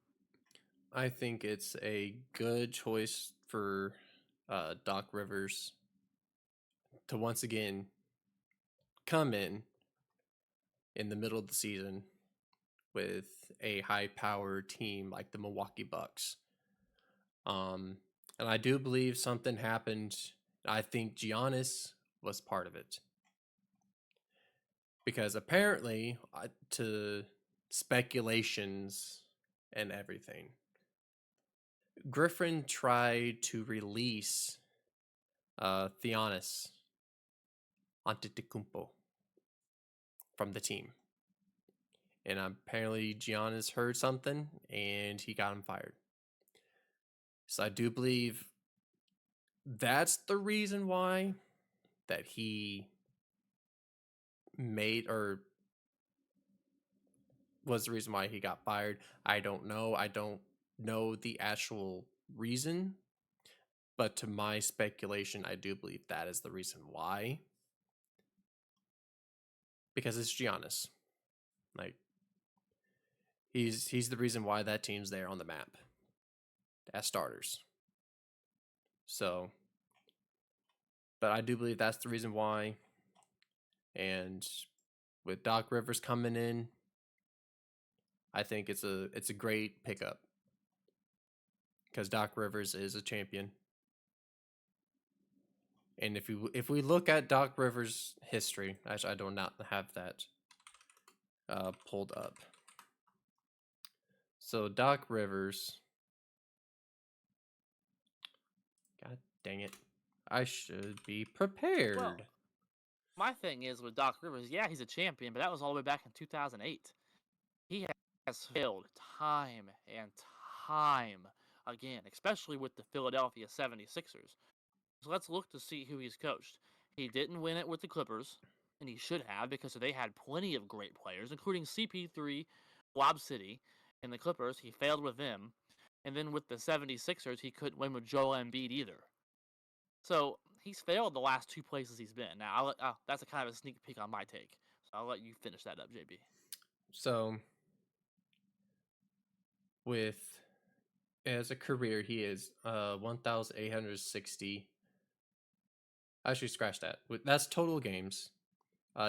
I think it's a good choice for Doc Rivers to once again come in the middle of the season with a high-powered team like the Milwaukee Bucks. And I do believe something happened. I think Giannis was part of it because apparently, to speculations and everything, Griffin tried to release Giannis Antetokounmpo from the team. And apparently Giannis heard something and he got him fired. So I do believe that's the reason why that he made or was the reason why he got fired. I don't know. I don't know the actual reason, but to my speculation, I do believe that is the reason why. Because it's Giannis. Like he's the reason why that team's there on the map as starters. So, but I do believe that's the reason why. And with Doc Rivers coming in, I think it's a great pickup because Doc Rivers is a champion. And if we look at Doc Rivers' history, actually I do not have that pulled up. So Doc Rivers, God dang it, I should be prepared. Well, my thing is with Doc Rivers, yeah, he's a champion, but that was all the way back in 2008. He has failed time and time again, especially with the Philadelphia 76ers. So let's look to see who he's coached. He didn't win it with the Clippers, and he should have because they had plenty of great players, including CP3, Lob City, and the Clippers. He failed with them. And then with the 76ers, he couldn't win with Joel Embiid either. So he's failed the last 2 places he's been. Now, that's a kind of a sneak peek on my take. So I'll let you finish that up, JB. So with as a career, he is 1,860. Actually, scratch that. That's total games.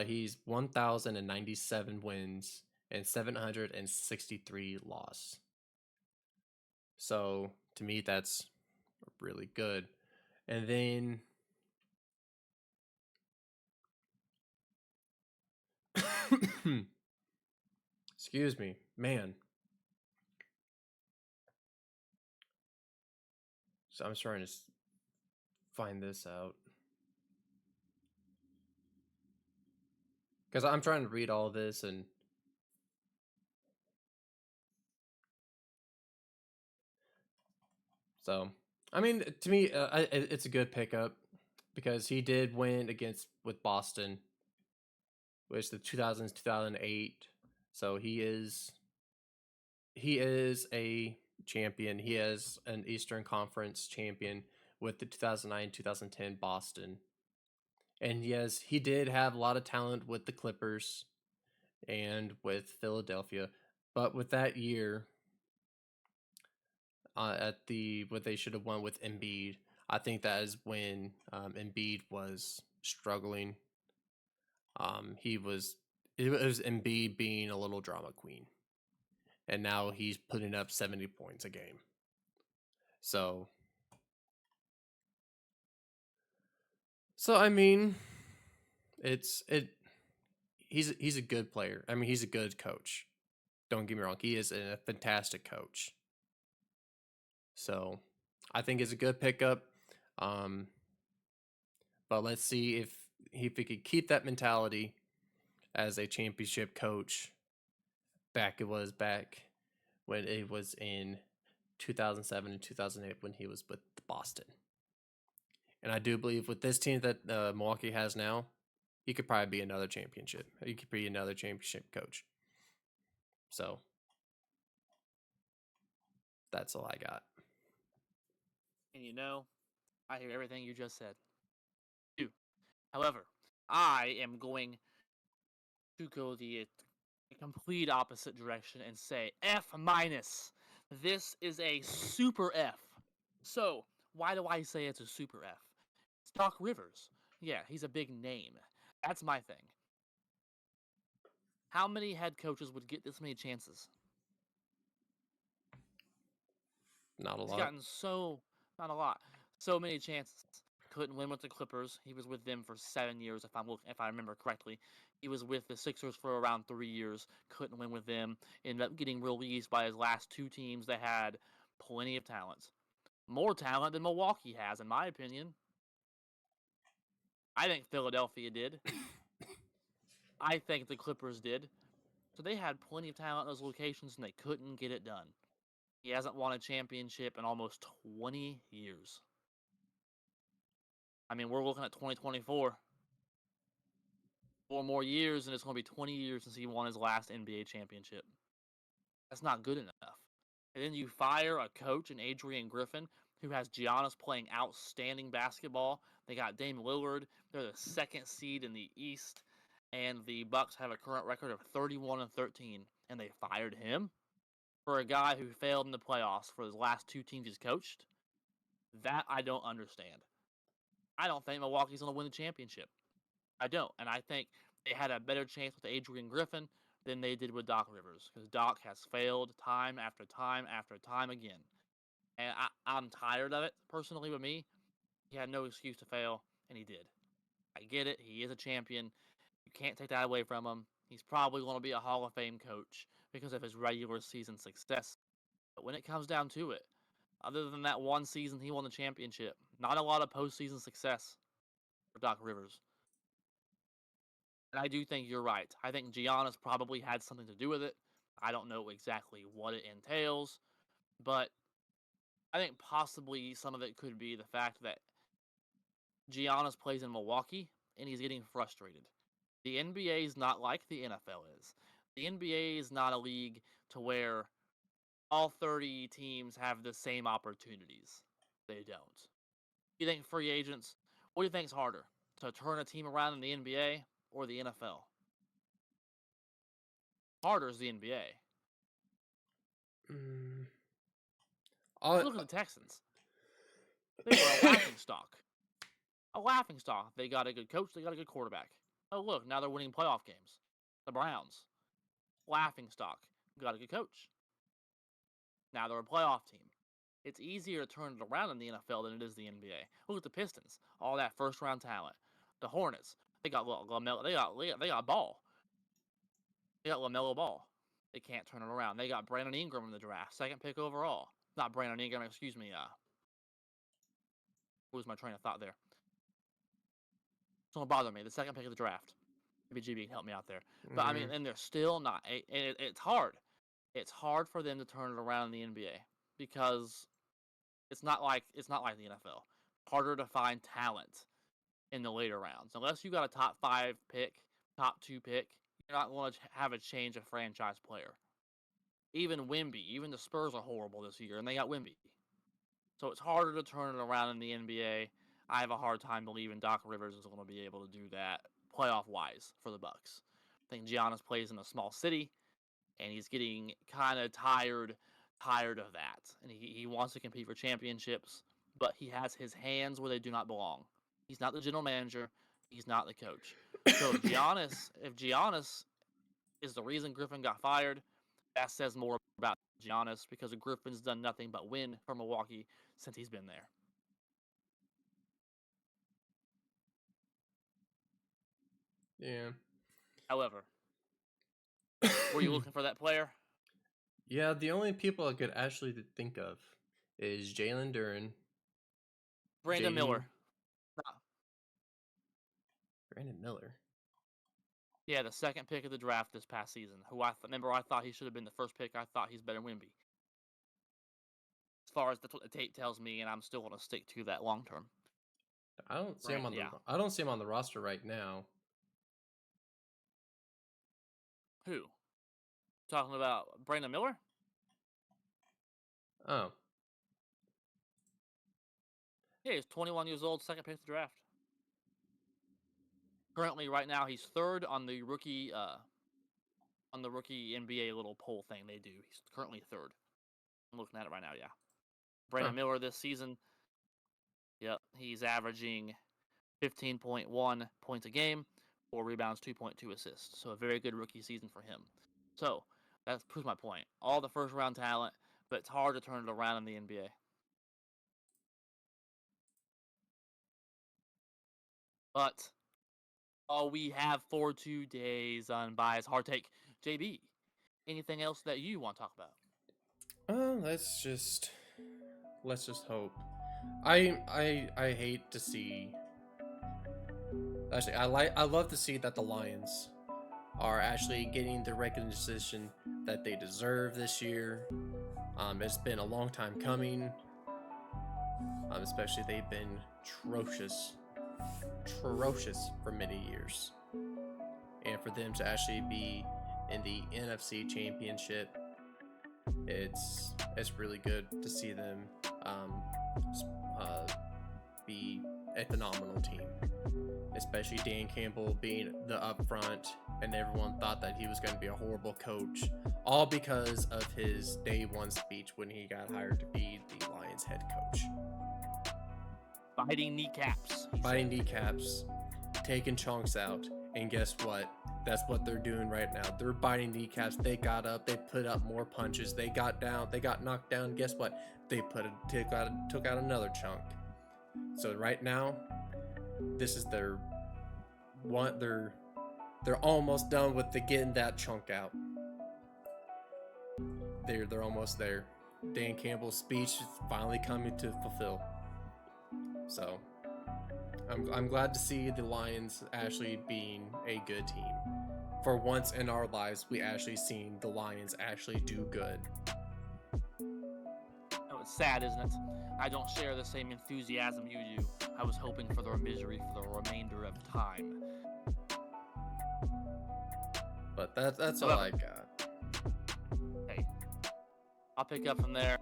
He's 1,097 wins and 763 loss. So to me, that's really good. And then excuse me, man. So I'm trying to find this out because I'm trying to read all this and so I mean to me it's a good pickup because he did win with Boston, which the 2000s 2008. So he is a champion. He is an Eastern Conference champion with the 2009 2010 Boston. And yes, he did have a lot of talent with the Clippers and with Philadelphia. But with that year, what they should have won with Embiid, I think that is when Embiid was struggling. It was Embiid being a little drama queen, and now he's putting up 70 points a game. So I mean, he's a good player. I mean, he's a good coach. Don't get me wrong, he is a fantastic coach. So I think it's a good pickup. Um, but let's see if he could keep that mentality as a championship coach back when it was in 2007 and 2008 when he was with Boston. And I do believe with this team that Milwaukee has now, he could probably be another championship. He could be another championship coach. So that's all I got. And I hear everything you just said. However, I am going to go the complete opposite direction and say F minus. This is a super F. So, why do I say it's a super F? It's Doc Rivers. Yeah, he's a big name. That's my thing. How many head coaches would get this many chances? Not a He's lot. gotten not a lot, so many chances. Couldn't win with the Clippers. He was with them for 7 years, if I remember correctly. He was with the Sixers for around 3 years. Couldn't win with them. Ended up getting released by his last two teams that had plenty of talent, more talent than Milwaukee has, in my opinion. I think Philadelphia did. I think the Clippers did. So they had plenty of talent in those locations, and they couldn't get it done. He hasn't won a championship in almost 20 years. I mean, we're looking at 2024. 4 more years, and it's going to be 20 years since he won his last NBA championship. That's not good enough. And then you fire a coach in Adrian Griffin, who has Giannis playing outstanding basketball. They got Dame Lillard. They're the second seed in the East, and the Bucks have a current record of 31-13. And they fired him for a guy who failed in the playoffs for his last two teams he's coached. That I don't understand. I don't think Milwaukee's going to win the championship. I don't. And I think they had a better chance with Adrian Griffin than they did with Doc Rivers, because Doc has failed time after time after time again. And I'm tired of it, personally, with me. He had no excuse to fail, and he did. I get it. He is a champion. You can't take that away from him. He's probably going to be a Hall of Fame coach because of his regular season success. But when it comes down to it, other than that one season he won the championship, not a lot of postseason success for Doc Rivers. And I do think you're right. I think Giannis probably had something to do with it. I don't know exactly what it entails, but I think possibly some of it could be the fact that Giannis plays in Milwaukee and he's getting frustrated. The NBA is not like the NFL is. The NBA is not a league to where all 30 teams have the same opportunities. They don't. You think free agents, what do you think is harder? To turn a team around in the NBA or the NFL? Harder is the NBA. Mm. Look at the Texans. They were a laughing stock. A laughing stock. They got a good coach. They got a good quarterback. Oh, look, now they're winning playoff games. The Browns. Laughing stock. Got a good coach. Now they're a playoff team. It's easier to turn it around in the NFL than it is the NBA. Look at the Pistons. All that first-round talent. The Hornets. They got LaMelo. They got Ball. They got LaMelo Ball. They can't turn it around. They got Brandon Ingram in the draft. Second pick overall. Not Brandon Ingram, excuse me. What was my train of thought there? Don't bother me. The second pick of the draft. Maybe GB can help me out there. But I mean, and they're still not. It's hard. It's hard for them to turn it around in the NBA because it's not like the NFL. Harder to find talent in the later rounds unless you got a top 5 pick, top 2 pick. You're not going to have a change of franchise player. Even Wemby, even the Spurs are horrible this year, and they got Wemby. So it's harder to turn it around in the NBA. I have a hard time believing Doc Rivers is going to be able to do that playoff-wise for the Bucks. I think Giannis plays in a small city, and he's getting kind of tired of that. And he wants to compete for championships, but he has his hands where they do not belong. He's not the general manager. He's not the coach. So if Giannis is the reason Griffin got fired, that says more about Giannis because Griffin's done nothing but win for Milwaukee since he's been there. Yeah. However, were you looking for that player? Yeah, the only people I could actually think of is Jalen Duren, Brandon Jaden- Miller. Brandon Miller. Yeah, the second pick of the draft this past season. Who I thought he should have been the first pick. I thought he's better than Wimby. As far as that's what the tape tells me, and I'm still going to stick to that long term. I don't see him on Yeah. I don't see him on the roster right now. Who? Talking about Brandon Miller? Oh, Yeah, he's 21 years old, second pick of the draft. Currently, right now, he's third on the rookie NBA little poll thing they do. He's currently third. I'm looking at it right now. Yeah, Brandon Miller this season. Yep, he's averaging 15.1 points a game, 4 rebounds, 2.2 assists. So a very good rookie season for him. So that proves my point. All the first round talent, but it's hard to turn it around in the NBA. But all we have for today's Unbiased Hard Take, JB, anything else that you want to talk about? let's just hope. I hate to see. Actually, I love to see that the Lions are actually getting the recognition that they deserve this year. It's been a long time coming. Especially they've been atrocious for many years, and for them to actually be in the NFC Championship, it's really good to see them be a phenomenal team. Especially Dan Campbell being the upfront, and everyone thought that he was going to be a horrible coach, all because of his day one speech when he got hired to be the Lions head coach. Biting kneecaps. Biting kneecaps, taking chunks out, and guess what? That's what they're doing right now. They're biting kneecaps. They got up. They put up more punches. They got down. They got knocked down. Guess what? They took out another chunk. So right now, this is their one. They're almost done with getting that chunk out. They're almost there. Dan Campbell's speech is finally coming to fulfill. So I'm glad to see the Lions actually being a good team. For once in our lives, we actually seen the Lions actually do good. Oh, it's sad, isn't it? I don't share the same enthusiasm you do. I was hoping for their misery for the remainder of time. But that's all I got. Hey, I'll pick up from there.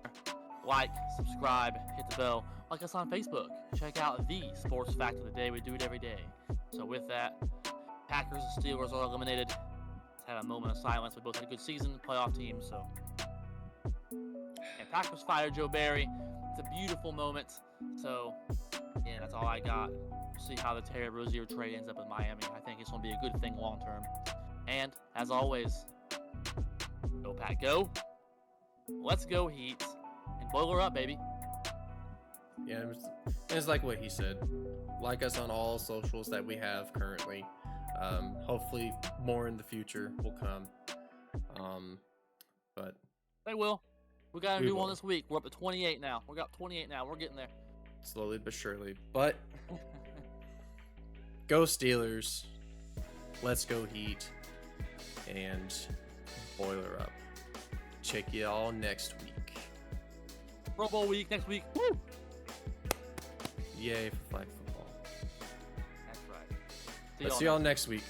Like, subscribe, hit the bell. Like us on Facebook. Check out the Sports Fact of the Day. We do it every day. So with that, Packers and Steelers are eliminated. Let's have a moment of silence. We both had a good season, playoff team. So, and Packers fired Joe Barry. It's a beautiful moment. So, yeah, that's all I got. See how the Terry Rozier trade ends up in Miami. I think it's going to be a good thing long term. And as always, go Pack, go. Let's go Heat. And boil her up, baby. Yeah, it's like what he said. Like us on all socials that we have currently. Hopefully more in the future will come. But they will. We got to do one this week. We're up to 28 now. We're getting there. Slowly but surely. But go Steelers. Let's go Heat. And boil her up. Check you all next week. Pro Bowl week next week. Woo! Yay for flag football. That's right. See y'all next week.